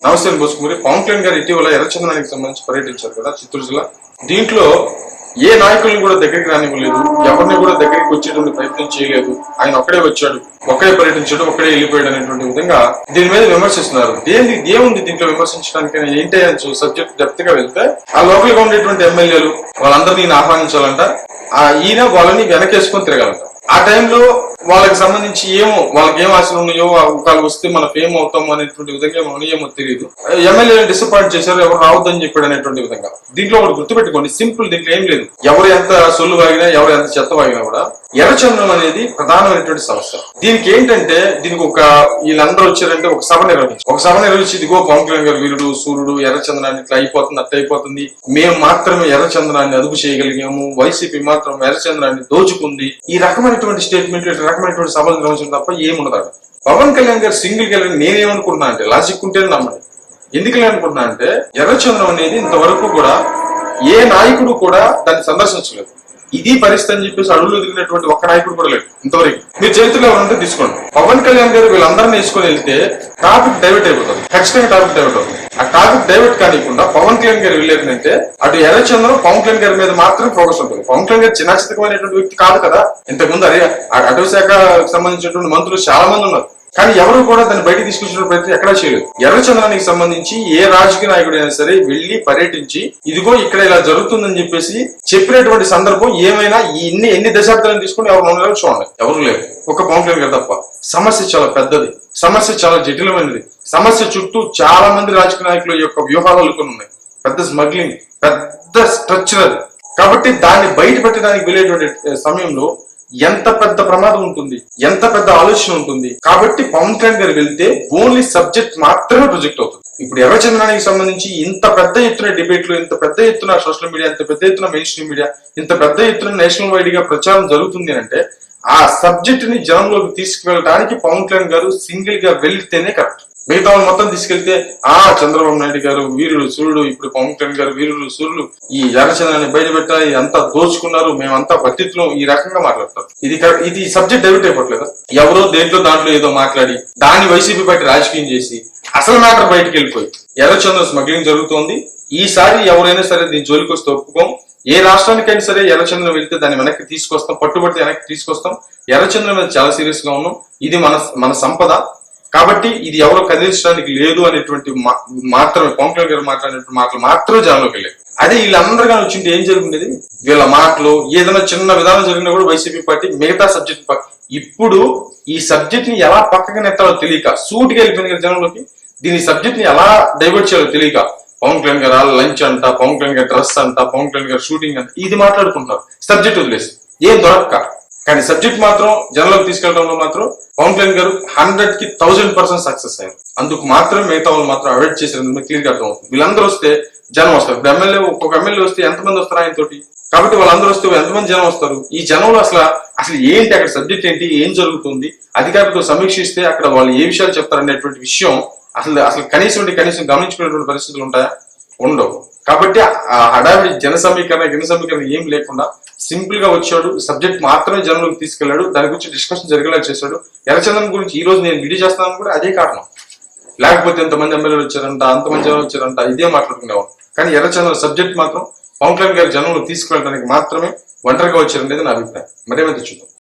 నమస్తే బోసుకుమరి. పవన్ కళ్యాణ్ గారు ఇటీవల ఎర్రచందనానికి సంబంధించి పర్యటించారు కదా చిత్తూరు జిల్లా. దీంట్లో ఏ నాయకులను కూడా దగ్గరికి రానివ్వలేదు, ఎవరిని కూడా దగ్గరికి వచ్చేటువంటి ప్రయత్నం చేయలేదు. ఆయన ఒక్కడే వచ్చాడు, ఒక్కడే పర్యటించాడు, ఒక్కడే వెళ్ళిపోయాడు అనేటువంటి విధంగా దీని మీద విమర్శిస్తున్నారు. ఏముంది దీంట్లో విమర్శించడానికి? ఏంటి అని సబ్జెక్ట్ డెప్త్ గా వెళ్తే ఆ లోకల్ గా ఉండేటువంటి ఎమ్మెల్యేలు వాళ్ళందరినీ ఆహ్వానించాలంట, ఈయన వాళ్ళని వెనకేసుకొని తిరగాలంట. ఆ టైంలో వాళ్ళకి సంబంధించి వాళ్ళకి ఏం ఆశలు ఉన్నాయో, వాళ్ళు వస్తే మన ఫేమ్ అవుతాము అనేటువంటి విధంగా ఉన్నాయేమో తెలియదు. ఎమ్మెల్యేలను డిసప్పాయింట్ చేశారు, ఎవరు రావద్దని చెప్పాడు అనేటువంటి విధంగా. దీంట్లో ఒకటి గుర్తుపెట్టుకోండి, సింపుల్, దీంట్లో ఏం లేదు. ఎవరు ఎంత సొల్లు వాగినా, ఎవరు ఎంత చెత్త వాగినా కూడా ఎర్రచందనం అనేది ప్రధానమైనటువంటి సమస్య. దీనికి ఏంటంటే, దీనికి వీళ్ళందరూ వచ్చారంటే ఒక సభ నిర్వహించి ఇదిగో పవన్ కళ్యాణ్ గారు వీరుడు సూర్యుడు, ఎర్రచందనాన్ని ఇట్లా అయిపోతుంది, అట్లా అయిపోతుంది, మేము మాత్రమే ఎర్రచందనాన్ని అదుపు చేయగలిగాము, వైసీపీ మాత్రం ఎర్రచందనాన్ని దోచుకుంది, ఈ రకమైనటువంటి స్టేట్మెంట్లు, రకమైనటువంటి సభలు నిర్వహించడం తప్ప ఏముండదు. పవన్ కళ్యాణ్ గారు సింగిల్ గా నేనేమనుకుంటున్నా అంటే, లాజిక్ ఉంటేనే నమ్మండి. ఎందుకు అనుకుంటున్నా అంటే, ఎర్రచందనం అనేది ఇంతవరకు కూడా ఏ నాయకుడు కూడా దాన్ని సందర్శించలేదు. ఇది పరిస్థితి అని చెప్పేసి అడుగులు ఎదిగినటువంటి ఒక్క నాయకుడు కూడా లేదు ఇంతవరకు. మీరు చరిత్రలో ఎవరంటే తీసుకోండి. పవన్ కళ్యాణ్ గారు వీళ్ళందరినీ వేసుకొని వెళ్తే టాపిక్ డైవర్ట్ అయిపోతుంది, ఖచ్చితంగా టాపిక్ డైవర్ట్ అవుతుంది. ఆ టాపిక్ డైవర్ట్ కానికుండా పవన్ కళ్యాణ్ గారు వెళ్ళేదంటే అటు ఎర్రచందనం పవన్ కళ్యాణ్ గారి మీద మాత్రమే ఫోకస్ ఉంటుంది. పవన్ కళ్యాణ్ గారు చిన్నచితకమైనటువంటి వ్యక్తి కాదు కదా. ఇంతకుముందు అటవీ శాఖకు సంబంధించినటువంటి మంత్రులు చాలా మంది ఉన్నారు, కానీ ఎవరు కూడా దాన్ని బయటకు తీసుకొచ్చిన ప్రయత్నం ఎక్కడా చేయలేదు. ఎర్రచందనానికి సంబంధించి ఏ రాజకీయ నాయకుడు అయినా సరే వెళ్లి పర్యటించి ఇదిగో ఇక్కడ ఇలా జరుగుతుందని చెప్పేసి చెప్పినటువంటి సందర్భం ఏమైనా ఎన్ని దశాబ్దాలను తీసుకుని ఎవరు ఉన్నారో చూడండి, ఎవరు లేరు, ఒక పవన్ కళ్యాణ్ గారు తప్ప. సమస్య చాలా పెద్దది, సమస్య చాలా జటిలమైనది, సమస్య చుట్టూ చాలా మంది రాజకీయ నాయకుల యొక్క వ్యూహాలు అల్లుకొని ఉన్నాయి. పెద్ద స్మగ్లింగ్, పెద్ద స్ట్రక్చర్ అది. కాబట్టి దాన్ని బయట పెట్టడానికి వెళ్ళేటువంటి సమయంలో ఎంత పెద్ద ప్రమాదం ఉంటుంది, ఎంత పెద్ద ఆలోచన ఉంటుంది. కాబట్టి పవన్ కళ్యాణ్ గారు వెళ్తే ఓన్లీ సబ్జెక్ట్ మాత్రమే ప్రొజెక్ట్ అవుతుంది. ఇప్పుడు ఎర్రచందనానికి సంబంధించి ఇంత పెద్ద ఎత్తున డిబేట్లు, ఇంత పెద్ద ఎత్తున సోషల్ మీడియా, ఇంత పెద్ద ఎత్తున మెయిన్ స్ట్రీమ్ మీడియా, ఇంత పెద్ద ఎత్తున నేషనల్ వైడ్ గా ప్రచారం జరుగుతుంది అంటే ఆ సబ్జెక్ట్ ని జనంలోకి తీసుకువెళ్ళడానికి పవన్ కళ్యాణ్ గారు సింగిల్ గా వెళ్తేనే కరెక్ట్. మిగతా వాళ్ళు మొత్తం తీసుకెళ్తే చంద్రబాబు నాయుడు గారు వీరుడు సూర్యుడు, ఇప్పుడు పవన్ కళ్యాణ్ గారు వీరుడు సూర్యుడు, ఈ ఎర్రచందనాన్ని బయట పెట్టాలి, అంతా దోచుకున్నారు, మేమంతా పద్ధతిలో ఈ రకంగా మాట్లాడతారు. ఇది సబ్జెక్ట్ డైవర్ట్ అయిపోవట్లేదా? ఎవరో దాంట్లో ఏదో మాట్లాడి దాన్ని వైసీపీ పార్టీ రాజకీయం చేసి అసలు మ్యాటర్ బయటకు వెళ్ళిపోయి ఎర్రచందనం స్మగ్లింగ్ జరుగుతోంది. ఈసారి ఎవరైనా సరే దీని జోలికి వస్తే ఒప్పుకోం. ఏ రాష్ట్రానికైనా సరే ఎర్రచందనం వెళ్తే దాన్ని వెనక్కి తీసుకొస్తాం, పట్టుబడితే వెనక్కి తీసుకొస్తాం. ఎర్రచందనం మీద చాలా సీరియస్ గా ఉన్నాం. ఇది మన సంపద. కాబట్టి ఇది ఎవరో కదిలించడానికి లేదు అనేటువంటి మాత్రమే పవన్ కళ్యాణ్ గారు మాట్లాడినటువంటి మాటలు మాత్రమే జనంలోకి వెళ్ళాయి. అదే వీళ్ళందరూ కానీ వచ్చింటే ఏం జరుగుతుంది? వీళ్ళ మాటలు ఏదైనా చిన్న విధానం జరిగినా కూడా వైసీపీ పార్టీ మిగతా సబ్జెక్ట్ ఇప్పుడు ఈ సబ్జెక్ట్ ని ఎలా పక్కగా నెట్టాలో తెలియక సూటికి వెళ్ళిపోయింది కదా జనంలోకి. దీని సబ్జెక్ట్ ని ఎలా డైవర్ట్ చేయాలో తెలియక పవన్ కళ్యాణ్ గారు లంచ్ అంట, పవన్ కళ్యాణ్ గారు డ్రెస్ అంట, పవన్ కళ్యాణ్ గారు షూటింగ్ అంట, ఇది మాట్లాడుకుంటున్నారు సబ్జెక్ట్ వదిలేసి ఏం దొరక్క. కానీ సబ్జెక్ట్ మాత్రం జనంలోకి తీసుకెళ్లడంలో మాత్రం పవన్ కళ్యాణ్ గారు 100కి 1000% సక్సెస్ అయ్యారు. అందుకు మాత్రం మిగతా వాళ్ళు మాత్రం అవాయిడ్ చేసేందుకు క్లియర్ గా అర్థమవుతుంది. వీళ్ళందరూ వస్తే జనం వస్తారు. ఇప్పుడు ఒక్కొక్క ఎమ్మెల్యే వస్తే ఎంతమంది వస్తారు ఆయన తోటి? కాబట్టి వాళ్ళందరూ వస్తే ఎంతమంది జనం వస్తారు? ఈ జనంలో అసలు ఏంటి, అక్కడ సబ్జెక్ట్ ఏంటి, ఏం జరుగుతుంది, అధికారులతో సమీక్షిస్తే అక్కడ వాళ్ళు ఏ విషయాలు చెప్తారు అనేటువంటి విషయం అసలు కనీసం గమనించుకునేటువంటి పరిస్థితులు ఉంటాయా? ఉండవు. కాబట్టి ఆ హడావిడి జన సమీకరణ ఏం లేకుండా సింపుల్ గా వచ్చాడు, సబ్జెక్ట్ మాత్రమే జనంలోకి తీసుకెళ్లాడు, దాని గురించి డిస్కషన్ జరిగేలా చేశాడు. ఎర్రచందనం గురించి ఈ రోజు నేను వీడియో చేస్తాను కూడా అదే కారణం. లేకపోతే ఎంతమంది ఎమ్మెల్యేలు వచ్చారంట, అంతమంది జనం వచ్చారంట, ఇదే మాట్లాడుకునేవాడు. కానీ ఎర్రచందనం సబ్జెక్ట్ మాత్రం పవన్ కళ్యాణ్ గారి జనంలో తీసుకెళ్ళడానికి మాత్రమే ఒంటరిగా వచ్చారనేది నా అభిప్రాయం. మరేమైతే చూద్దాం.